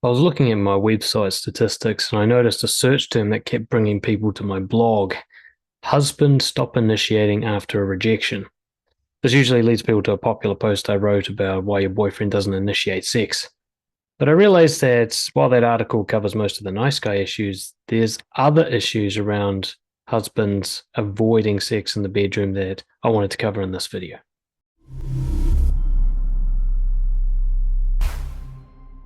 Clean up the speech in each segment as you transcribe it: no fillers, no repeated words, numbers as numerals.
I was looking at my website statistics and I noticed a search term that kept bringing people to my blog. Husband stop initiating after a rejection. This usually leads people to a popular post I wrote about why your boyfriend doesn't initiate sex. But I realized that while that article covers most of the nice guy issues, there's other issues around husbands avoiding sex in the bedroom that I wanted to cover in this video.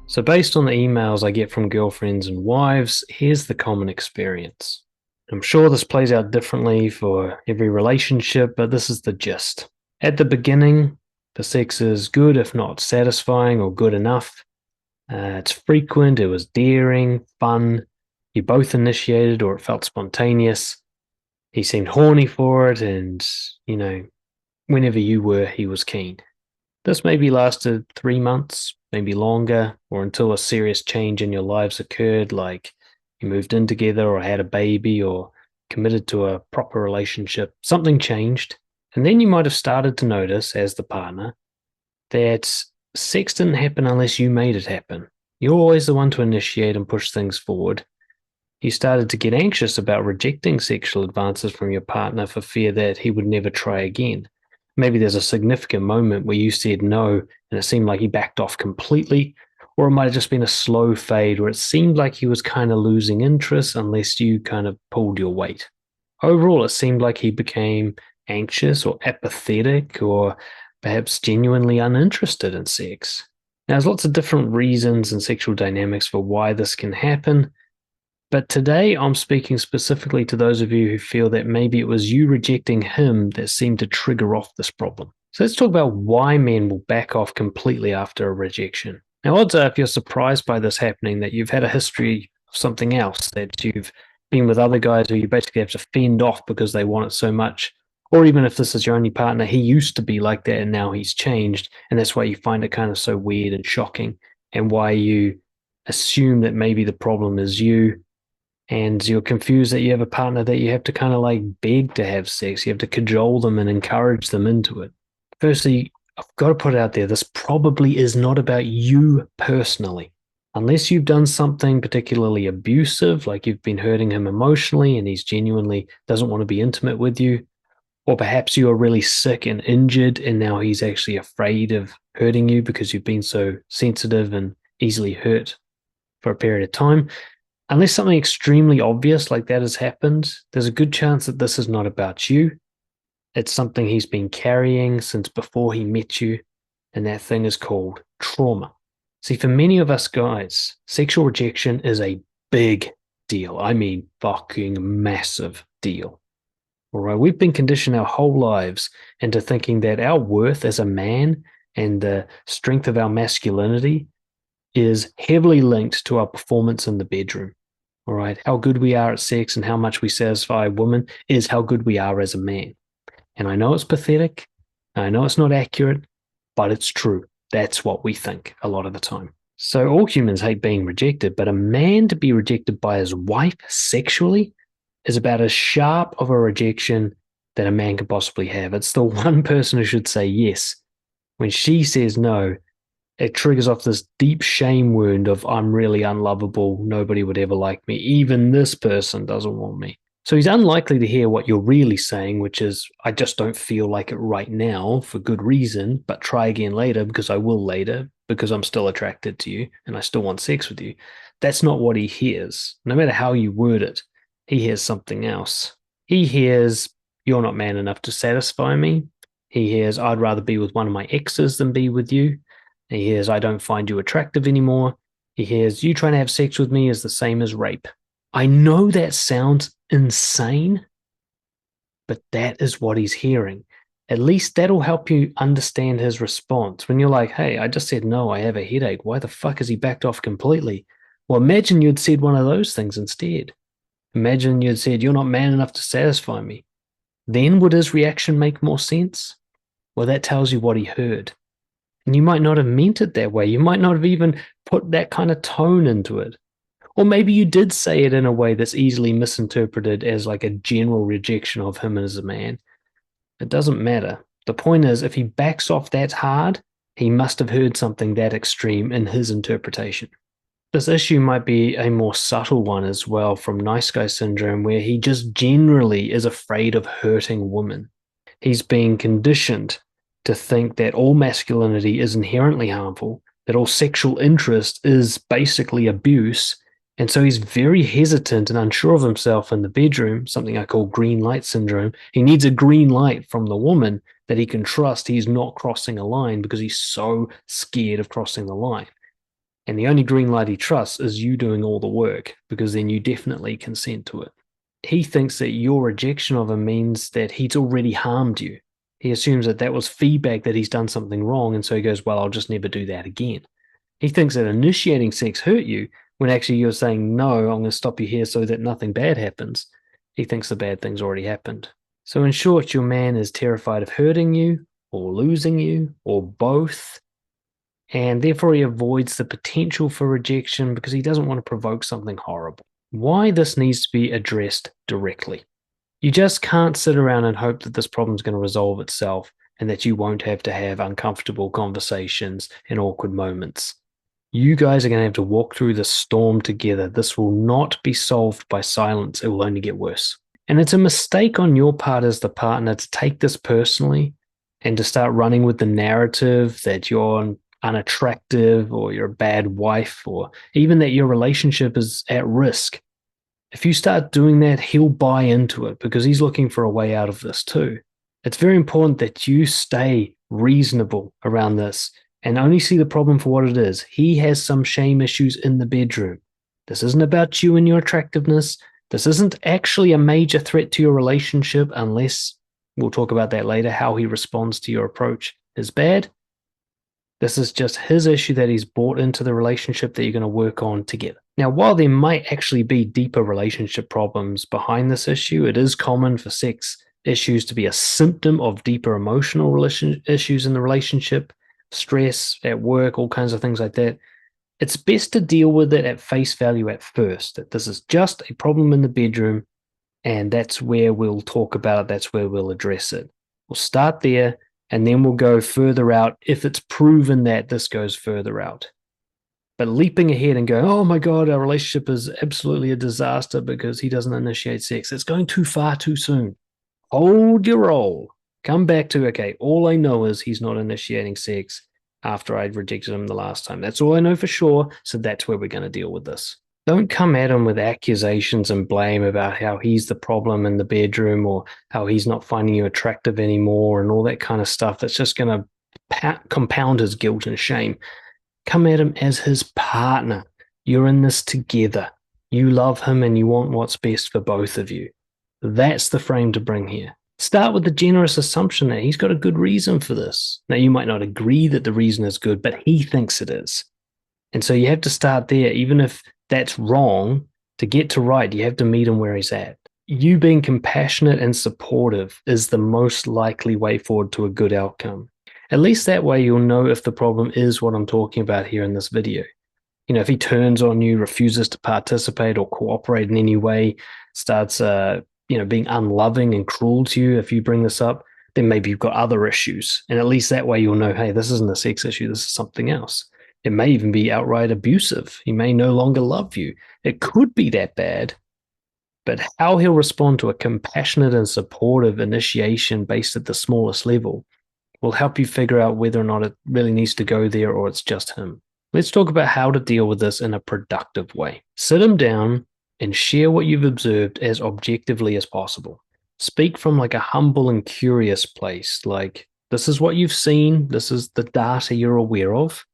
So, based on the emails I get from girlfriends and wives, here's the common experience. I'm sure this plays out differently for every relationship, but this is the gist. At the beginning, the sex is good, if not satisfying or good enough. It's frequent, it was daring, fun. You both initiated or it felt spontaneous. He seemed horny for it, and, whenever you were, he was keen. This maybe lasted 3 months, maybe longer, or until a serious change in your lives occurred, like you moved in together or had a baby or committed to a proper relationship. Something changed. And then you might have started to notice, as the partner, that sex didn't happen unless you made it happen. You're always the one to initiate and push things forward. You started to get anxious about rejecting sexual advances from your partner for fear that he would never try again. Maybe there's a significant moment where you said no and it seemed like he backed off completely, or it might have just been a slow fade where it seemed like he was kind of losing interest unless you kind of pulled your weight. Overall, it seemed like he became anxious or apathetic or perhaps genuinely uninterested in sex. Now, there's lots of different reasons and sexual dynamics for why this can happen. But today I'm speaking specifically to those of you who feel that maybe it was you rejecting him that seemed to trigger off this problem. So let's talk about why men will back off completely after a rejection. Now, odds are if you're surprised by this happening, that you've had a history of something else, that you've been with other guys who you basically have to fend off because they want it so much. Or even if this is your only partner, he used to be like that and now he's changed. And that's why you find it kind of so weird and shocking, and why you assume that maybe the problem is you, and you're confused that you have a partner that you have to kind of like beg to have sex. You have to cajole them and encourage them into it. Firstly, I've got to put it out there, this probably is not about you personally. Unless you've done something particularly abusive, like you've been hurting him emotionally and he's genuinely doesn't want to be intimate with you, or perhaps you are really sick and injured and now he's actually afraid of hurting you because you've been so sensitive and easily hurt for a period of time. Unless something extremely obvious like that has happened, there's a good chance that this is not about you. It's something he's been carrying since before he met you, and that thing is called trauma. See, for many of us guys, sexual rejection is a big deal. I mean, fucking massive deal. All right, we've been conditioned our whole lives into thinking that our worth as a man and the strength of our masculinity is heavily linked to our performance in the bedroom. All right. How good we are at sex and how much we satisfy a woman is how good we are as a man. And I know it's pathetic. I know it's not accurate, but it's true. That's what we think a lot of the time. So all humans hate being rejected, but a man to be rejected by his wife sexually is about as sharp of a rejection that a man could possibly have. It's the one person who should say yes. When she says no, it triggers off this deep shame wound of I'm really unlovable. Nobody would ever like me. Even this person doesn't want me. So he's unlikely to hear what you're really saying, which is, I just don't feel like it right now for good reason, but try again later because I will later because I'm still attracted to you and I still want sex with you. That's not what he hears. No matter how you word it, he hears something else. He hears, you're not man enough to satisfy me. He hears, I'd rather be with one of my exes than be with you. He hears, I don't find you attractive anymore. He hears, you trying to have sex with me is the same as rape. I know that sounds insane, but that is what he's hearing. At least that'll help you understand his response. When you're like, hey, I just said no, I have a headache. Why the fuck has he backed off completely? Well, imagine you'd said one of those things instead. Imagine you'd said, you're not man enough to satisfy me. Then would his reaction make more sense? Well, that tells you what he heard. And you might not have meant it that way. You might not have even put that kind of tone into it. Or maybe you did say it in a way that's easily misinterpreted as like a general rejection of him as a man. It doesn't matter. The point is, if he backs off that hard, he must have heard something that extreme in his interpretation. This issue might be a more subtle one as well from nice guy syndrome, where he just generally is afraid of hurting women. He's being conditioned to think that all masculinity is inherently harmful, that all sexual interest is basically abuse. And so he's very hesitant and unsure of himself in the bedroom, something I call green light syndrome. He needs a green light from the woman that he can trust he's not crossing a line because he's so scared of crossing the line. And the only green light he trusts is you doing all the work, because then you definitely consent to it. He thinks that your rejection of him means that he's already harmed you. He assumes that that was feedback that he's done something wrong, and so he goes, well, I'll just never do that again. He thinks that initiating sex hurt you when actually you're saying, no, I'm going to stop you here so that nothing bad happens. He thinks the bad thing's already happened. So in short, your man is terrified of hurting you or losing you or both, and therefore he avoids the potential for rejection because he doesn't want to provoke something horrible. Why this needs to be addressed directly. You just can't sit around and hope that this problem is going to resolve itself and that you won't have to have uncomfortable conversations and awkward moments. You guys are going to have to walk through the storm together. This will not be solved by silence. It will only get worse. And it's a mistake on your part as the partner to take this personally and to start running with the narrative that you're unattractive or you're a bad wife or even that your relationship is at risk. If you start doing that, he'll buy into it because he's looking for a way out of this too. It's very important that you stay reasonable around this and only see the problem for what it is. He has some shame issues in the bedroom. This isn't about you and your attractiveness. This isn't actually a major threat to your relationship unless, we'll talk about that later, how he responds to your approach is bad. This is just his issue that he's brought into the relationship that you're going to work on together. Now, while there might actually be deeper relationship problems behind this issue, it is common for sex issues to be a symptom of deeper emotional issues in the relationship, stress at work, all kinds of things like that. It's best to deal with it at face value at first, that this is just a problem in the bedroom, and that's where we'll talk about it, that's where we'll address it. We'll start there, and then we'll go further out if it's proven that this goes further out. But leaping ahead and going, oh my God, our relationship is absolutely a disaster because he doesn't initiate sex, it's going too far too soon. Hold your roll. Come back to, okay, all I know is he's not initiating sex after I'd rejected him the last time. That's all I know for sure, so that's where we're going to deal with this. Don't come at him with accusations and blame about how he's the problem in the bedroom or how he's not finding you attractive anymore and all that kind of stuff. That's just going to compound his guilt and shame. Come at him as his partner. You're in this together. You love him and you want what's best for both of you. That's the frame to bring here. Start with the generous assumption that he's got a good reason for this. Now, you might not agree that the reason is good, but he thinks it is. And so you have to start there, even if that's wrong. To get to right, you have to meet him where he's at. You being compassionate and supportive is the most likely way forward to a good outcome. At least that way you'll know if the problem is what I'm talking about here in this video. You know, if he turns on you, refuses to participate or cooperate in any way, starts being unloving and cruel to you if you bring this up, then maybe you've got other issues. And at least that way you'll know, hey, this isn't a sex issue, this is something else. It may even be outright abusive. He may no longer love you. It could be that bad. But how he'll respond to a compassionate and supportive initiation based at the smallest level will help you figure out whether or not it really needs to go there or it's just him. Let's talk about how to deal with this in a productive way. Sit him down and share what you've observed as objectively as possible. Speak from like a humble and curious place, like, this is what you've seen, this is the data you're aware of,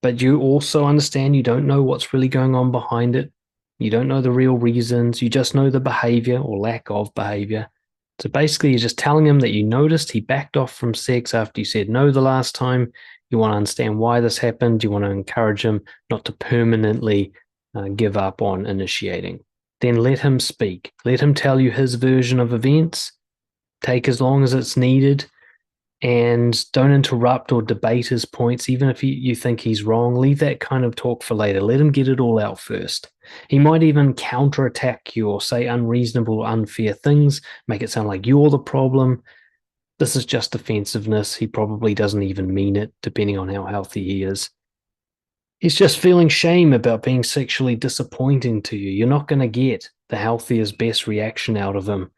but you also understand you don't know what's really going on behind it. You don't know the real reasons, you just know the behavior or lack of behavior. So basically, you're just telling him that you noticed he backed off from sex after you said no the last time. You want to understand why this happened. You want to encourage him not to permanently give up on initiating. Then let him speak. Let him tell you his version of events. Take as long as it's needed. And don't interrupt or debate his points, even if you think he's wrong. Leave that kind of talk for later. Let him get it all out first. He might even counterattack you or say unreasonable, unfair things, make it sound like you're the problem. This is just defensiveness. He probably doesn't even mean it, depending on how healthy he is. He's just feeling shame about being sexually disappointing to you. You're not going to get the healthiest, best reaction out of him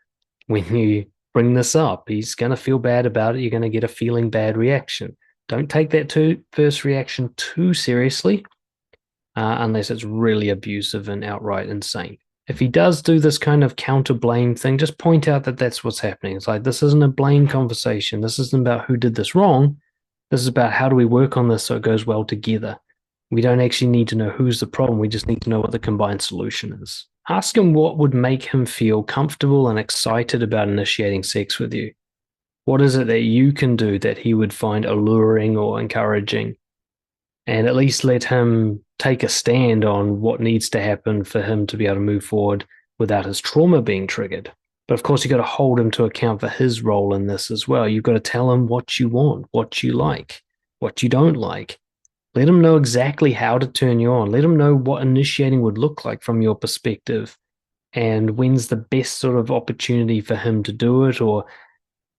when you bring this up. He's going to feel bad about it. You're going to get a feeling bad reaction. Don't take that first reaction too seriously, unless it's really abusive and outright insane. If he does do this kind of counter blame thing, just point out that that's what's happening. It's like, this isn't a blame conversation. This isn't about who did this wrong. This is about how do we work on this so it goes well together. We don't actually need to know who's the problem. We just need to know what the combined solution is. Ask him what would make him feel comfortable and excited about initiating sex with you. What is it that you can do that he would find alluring or encouraging? And at least let him take a stand on what needs to happen for him to be able to move forward without his trauma being triggered. But of course, you've got to hold him to account for his role in this as well. You've got to tell him what you want, what you like, what you don't like. Let him know exactly how to turn you on. Let him know what initiating would look like from your perspective and when's the best sort of opportunity for him to do it, or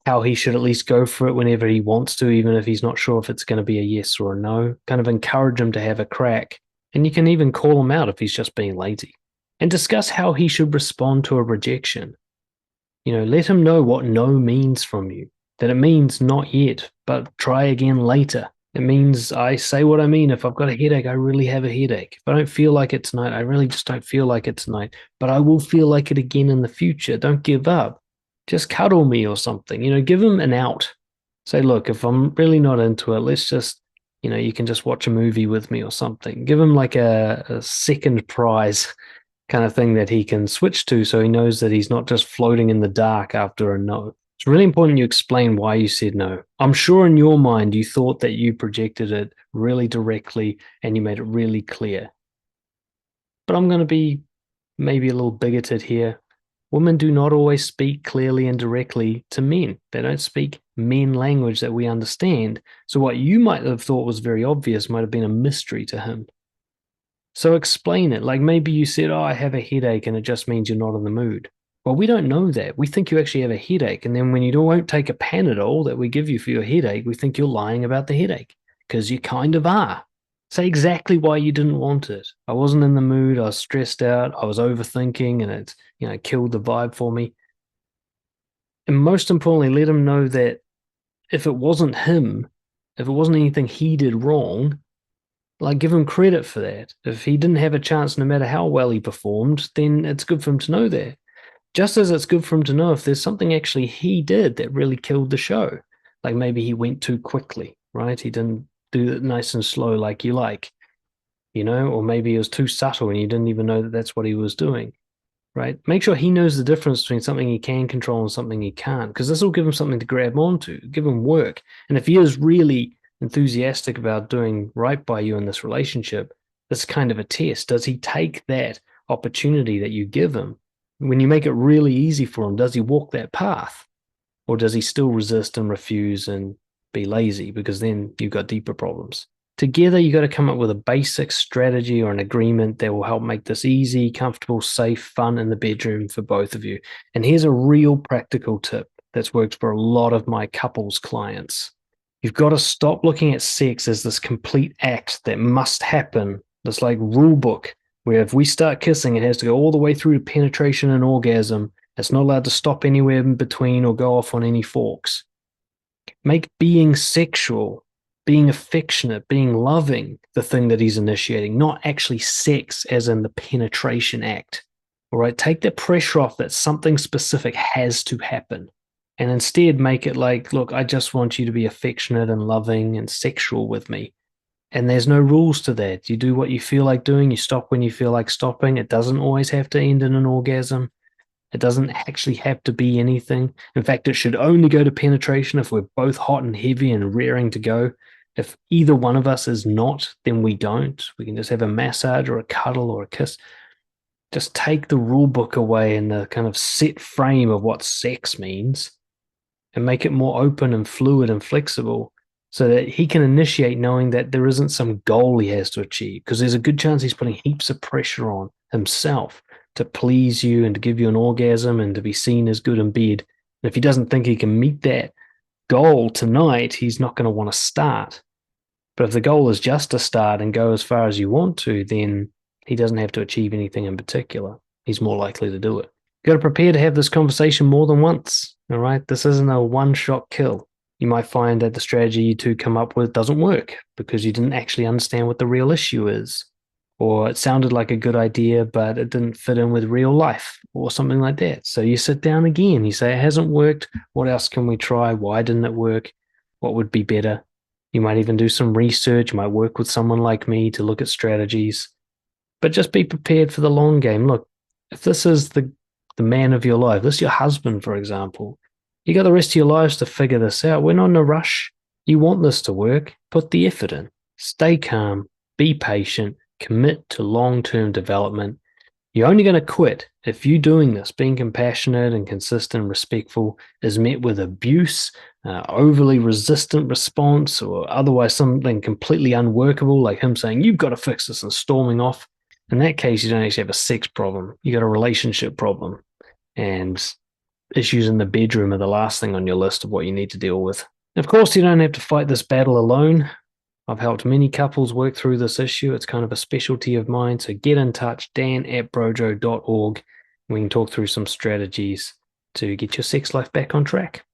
how he should at least go for it whenever he wants to, even if he's not sure if it's going to be a yes or a no. Kind of encourage him to have a crack. And you can even call him out if he's just being lazy. And discuss how he should respond to a rejection. Let him know what no means from you. That it means not yet, but try again later. It means I say what I mean. If I've got a headache, I really have a headache. If I don't feel like it tonight, I really just don't feel like it tonight. But I will feel like it again in the future. Don't give up. Just cuddle me or something. Give him an out. Say, look, if I'm really not into it, let's just, you can just watch a movie with me or something. Give him like a second prize kind of thing that he can switch to so he knows that he's not just floating in the dark after a no. It's really important you explain why you said no. I'm sure in your mind you thought that you projected it really directly and you made it really clear. But I'm going to be maybe a little bigoted here. Women do not always speak clearly and directly to men. They don't speak men language that we understand. So what you might have thought was very obvious might have been a mystery to him. So explain it. Like maybe you said, oh, I have a headache and it just means you're not in the mood. Well, we don't know that. We think you actually have a headache. And then when you won't take a Panadol that we give you for your headache, we think you're lying about the headache because you kind of are. Say exactly why you didn't want it. I wasn't in the mood. I was stressed out. I was overthinking and it, killed the vibe for me. And most importantly, let him know that if it wasn't him, if it wasn't anything he did wrong, like give him credit for that. If he didn't have a chance, no matter how well he performed, then it's good for him to know that. Just as it's good for him to know if there's something actually he did that really killed the show. Like maybe he went too quickly, right? He didn't do it nice and slow like you like, or maybe it was too subtle and you didn't even know that that's what he was doing, right? Make sure he knows the difference between something he can control and something he can't, because this will give him something to grab onto, give him work. And if he is really enthusiastic about doing right by you in this relationship, this is kind of a test. Does he take that opportunity that you give him? When you make it really easy for him, does he walk that path? Or does he still resist and refuse and be lazy? Because then you've got deeper problems. Together, you got to come up with a basic strategy or an agreement that will help make this easy, comfortable, safe, fun in the bedroom for both of you. And here's a real practical tip that's worked for a lot of my couples clients. You've got to stop looking at sex as this complete act that must happen, this like rule book where if we start kissing, it has to go all the way through to penetration and orgasm. It's not allowed to stop anywhere in between or go off on any forks. Make being sexual, being affectionate, being loving the thing that he's initiating, not actually sex as in the penetration act. All right, take the pressure off that something specific has to happen. And instead make it like, look, I just want you to be affectionate and loving and sexual with me. And there's no rules to that. You do what you feel like doing. You stop when you feel like stopping. It doesn't always have to end in an orgasm. It doesn't actually have to be anything. In fact, it should only go to penetration if we're both hot and heavy and raring to go. If either one of us is not, then we don't. We can just have a massage or a cuddle or a kiss. Just take the rule book away and the kind of set frame of what sex means and make it more open and fluid and flexible, so that he can initiate knowing that there isn't some goal he has to achieve, because there's a good chance he's putting heaps of pressure on himself to please you and to give you an orgasm and to be seen as good in bed. And if he doesn't think he can meet that goal tonight, he's not going to want to start. But if the goal is just to start and go as far as you want to, then he doesn't have to achieve anything in particular. He's more likely to do it. You got to prepare to have this conversation more than once. All right. This isn't a one-shot kill. You might find that the strategy you two come up with doesn't work because you didn't actually understand what the real issue is. Or it sounded like a good idea, but it didn't fit in with real life or something like that. So you sit down again. You say, it hasn't worked. What else can we try? Why didn't it work? What would be better? You might even do some research. You might work with someone like me to look at strategies. But just be prepared for the long game. Look, if this is the man of your life, this is your husband, for example, you got the rest of your lives to figure this out. We're not in a rush. You want this to work. Put the effort in. Stay calm. Be patient. Commit to long-term development. You're only going to quit if you doing this, being compassionate and consistent and respectful, is met with abuse, overly resistant response, or otherwise something completely unworkable, like him saying, you've got to fix this and storming off. In that case, you don't actually have a sex problem. You got a relationship problem. And issues in the bedroom are the last thing on your list of what you need to deal with. Of course, you don't have to fight this battle alone. I've helped many couples work through this issue. It's kind of a specialty of mine. So get in touch, dan@brojo.org. We can talk through some strategies to get your sex life back on track.